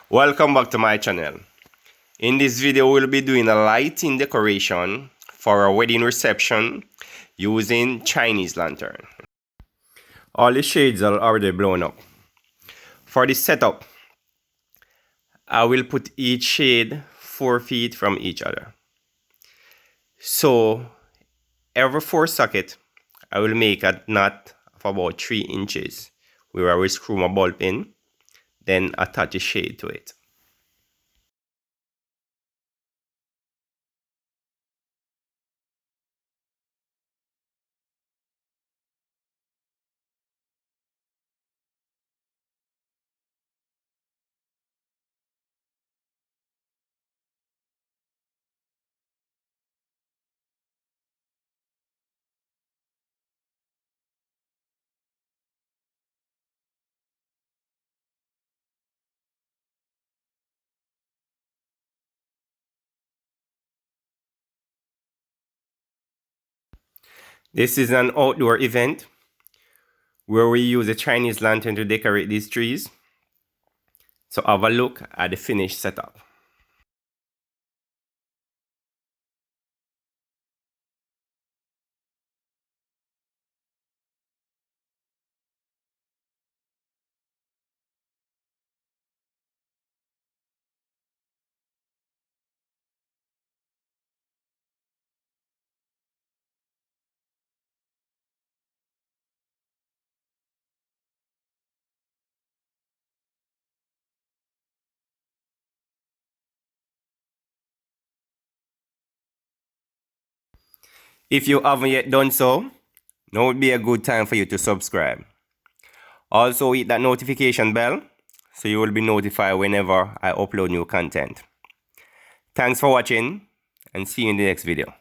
Welcome back to my channel. In this video we'll be doing a lighting decoration for a wedding reception using Chinese lantern. All the shades are already blown up. For the setup, I will put each shade 4 feet from each other. So every 4 socket I will make a knot of about 3 inches where I will screw my bulb in, then attach a shade to it. This is an outdoor event where we use a Chinese lantern to decorate these trees. So have a look at the finished setup. If you haven't yet done so, now would be a good time for you to subscribe. Also hit that notification bell so you will be notified whenever I upload new content. Thanks for watching and see you in the next video.